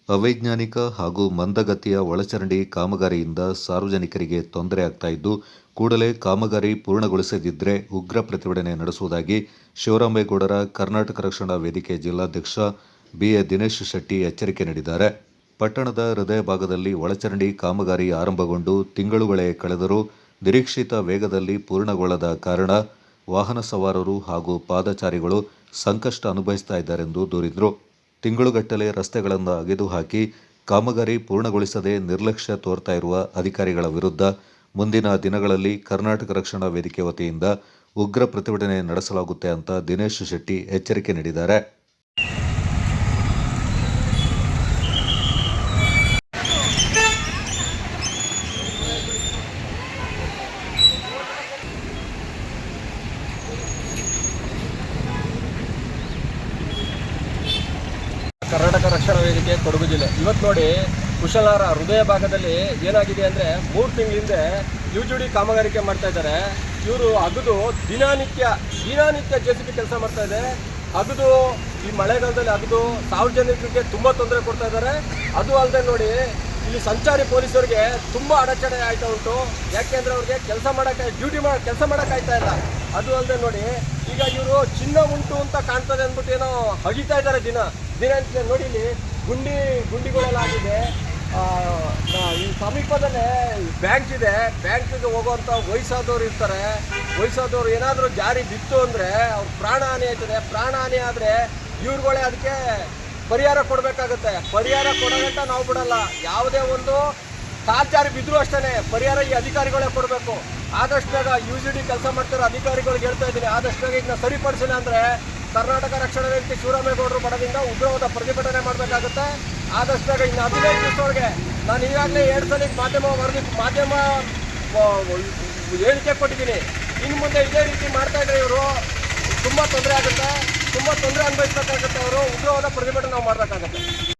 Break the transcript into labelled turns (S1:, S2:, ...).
S1: ಅವೈಜ್ಞಾನಿಕ ಹಾಗೂ ಮಂದಗತಿಯ ಒಳಚರಂಡಿ ಕಾಮಗಾರಿಯಿಂದ ಸಾರ್ವಜನಿಕರಿಗೆ ತೊಂದರೆ ಆಗ್ತಾ ಇದ್ದು, ಕೂಡಲೇ ಕಾಮಗಾರಿ ಪೂರ್ಣಗೊಳಿಸದಿದ್ದರೆ ಉಗ್ರ ಪ್ರತಿಭಟನೆ ನಡೆಸುವುದಾಗಿ ಶಿವರಾಮೇಗೌಡರ ಕರ್ನಾಟಕ ರಕ್ಷಣಾ ವೇದಿಕೆ ಜಿಲ್ಲಾಧ್ಯಕ್ಷ ಬಿ.ಎ. ದಿನೇಶ್ ಶೆಟ್ಟಿ ಎಚ್ಚರಿಕೆ ನೀಡಿದ್ದಾರೆ. ಪಟ್ಟಣದ ಹೃದಯ ಭಾಗದಲ್ಲಿ ಒಳಚರಂಡಿ ಕಾಮಗಾರಿ ಆರಂಭಗೊಂಡು ತಿಂಗಳುಗಳೇ ಕಳೆದರೂ ನಿರೀಕ್ಷಿತ ವೇಗದಲ್ಲಿ ಪೂರ್ಣಗೊಳ್ಳದ ಕಾರಣ ವಾಹನ ಸವಾರರು ಹಾಗೂ ಪಾದಚಾರಿಗಳು ಸಂಕಷ್ಟ ಅನುಭವಿಸ್ತಾ ಇದ್ದಾರೆಂದು ದೂರಿದರು. ತಿಂಗಳುಗಟ್ಟಲೆ ರಸ್ತೆಗಳನ್ನು ಅಗೆದು ಹಾಕಿ ಕಾಮಗಾರಿ ಪೂರ್ಣಗೊಳಿಸದೆ ನಿರ್ಲಕ್ಷ್ಯ ತೋರ್ತಾ ಇರುವ ಅಧಿಕಾರಿಗಳ ವಿರುದ್ಧ ಮುಂದಿನ ದಿನಗಳಲ್ಲಿ ಕರ್ನಾಟಕ ರಕ್ಷಣಾ ವೇದಿಕೆ ವತಿಯಿಂದ ಉಗ್ರ ಪ್ರತಿಭಟನೆ ನಡೆಸಲಾಗುತ್ತೆ ಅಂತ ದಿನೇಶ್ ಶೆಟ್ಟಿ ಎಚ್ಚರಿಕೆ ನೀಡಿದ್ದಾರೆ.
S2: ಕರ್ನಾಟಕ ರಕ್ಷಣಾ ವೇದಿಕೆ ಕೊಡಗು ಜಿಲ್ಲೆ ಇವತ್ತು ನೋಡಿ ಕುಶಲನಗರ ಹೃದಯ ಭಾಗದಲ್ಲಿ ಏನಾಗಿದೆ ಅಂದರೆ 3 ತಿಂಗಳಿಂದ ಯುಜುಡಿ ಕಾಮಗಾರಿಕೆ ಮಾಡ್ತಾ ಇದ್ದಾರೆ. ಇವರು ಅಗದು ದಿನನಿತ್ಯ JCB ಕೆಲಸ ಮಾಡ್ತಾ ಇದೆ. ಅಗದು ಈ ಮಳೆಗಾಲದಲ್ಲಿ ಅಗದು ಸಾರ್ವಜನಿಕರಿಗೆ ತುಂಬ ತೊಂದರೆ ಕೊಡ್ತಾ ಇದ್ದಾರೆ. ಅದು ಅಲ್ಲದೆ ನೋಡಿ ಇಲ್ಲಿ ಸಂಚಾರಿ ಪೊಲೀಸರಿಗೆ ತುಂಬ ಅಡಚಣೆ ಆಯ್ತಾ ಉಂಟು. ಯಾಕೆಂದರೆ ಅವ್ರಿಗೆ ಕೆಲಸ ಮಾಡೋಕ್ಕಾಯ್ತಾ ಇಲ್ಲ. ಅದು ಅಲ್ಲದೆ ನೋಡಿ ಈಗ ಇವರು ಚಿನ್ನ ಉಂಟು ಅಂತ ಕಾಣ್ತದೆ ಅಂದ್ಬಿಟ್ಟು ಏನೋ ಅಗಿತಾ ಇದ್ದಾರೆ ದಿನ ನೋಡಿ ಇಲ್ಲಿ ಗುಂಡಿಗಳೆಲ್ಲ ಆಗಿದೆ. ಈ ಸಮೀಪದಲ್ಲೇ ಬ್ಯಾಂಕ್ ಇದೆ. ಬ್ಯಾಂಕಿಗೆ ಹೋಗುವಂಥ ವಯಸ್ಸಾದವ್ರು ಇರ್ತಾರೆ. ವಯಸ್ಸಾದವ್ರು ಏನಾದರೂ ಜಾರಿ ಬಿತ್ತು ಅಂದರೆ ಅವ್ರ ಪ್ರಾಣ ಹಾನಿ ಆಯ್ತದೆ. ಪ್ರಾಣ ಹಾನಿ ಆದರೆ ಇವ್ರುಗಳೇ ಅದಕ್ಕೆ ಪರಿಹಾರ ಕೊಡಬೇಕಾಗುತ್ತೆ. ಪರಿಹಾರ ಕೊಡೋಗಂಟ ನಾವು ಬಿಡಲ್ಲ. ಯಾವುದೇ ಒಂದು ಕಾಲು ಜಾರಿ ಬಿದ್ದರೂ ಅಷ್ಟೇ ಪರಿಹಾರ ಈ ಅಧಿಕಾರಿಗಳೇ ಕೊಡಬೇಕು. ಆದಷ್ಟು ಬೇಗ UGD ಕೆಲಸ ಮಾಡ್ತಿರೋ ಅಧಿಕಾರಿಗಳಿಗೆ ಹೇಳ್ತಾ ಇದ್ದೀನಿ, ಆದಷ್ಟು ಬೇಗ ಇದನ್ನ ಸರಿಪಡಿಸಿಲ್ಲ ಅಂದರೆ ಕರ್ನಾಟಕ ರಕ್ಷಣಾ ವೇದಿಕೆ ಶಿವರಾಮೇಗೌಡರು ಬಣದಿಂದ ಉಗ್ರವಾದ ಪ್ರತಿಭಟನೆ ಮಾಡಬೇಕಾಗುತ್ತೆ. ಆದಷ್ಟು ಬೇಗ ಇನ್ನು 15 ದಿವಸದೊಳಗೆ ನಾನು ಈಗಾಗಲೇ 2 ಸಲ ಮಾಧ್ಯಮ ಹೇಳಿಕೆ ಕೊಟ್ಟಿದ್ದೀನಿ. ಇನ್ನು ಮುಂದೆ ಇದೇ ರೀತಿ ಮಾಡ್ತಾ ಇದ್ರೆ ಇವರು ತುಂಬ ತೊಂದರೆ ಆಗುತ್ತೆ. ತುಂಬ ತೊಂದರೆ ಅನುಭವಿಸಬೇಕಾಗುತ್ತೆ. ಅವರು ಉಗ್ರವಾದ ಪ್ರತಿಭಟನೆ ನಾವು ಮಾಡಬೇಕಾಗುತ್ತೆ.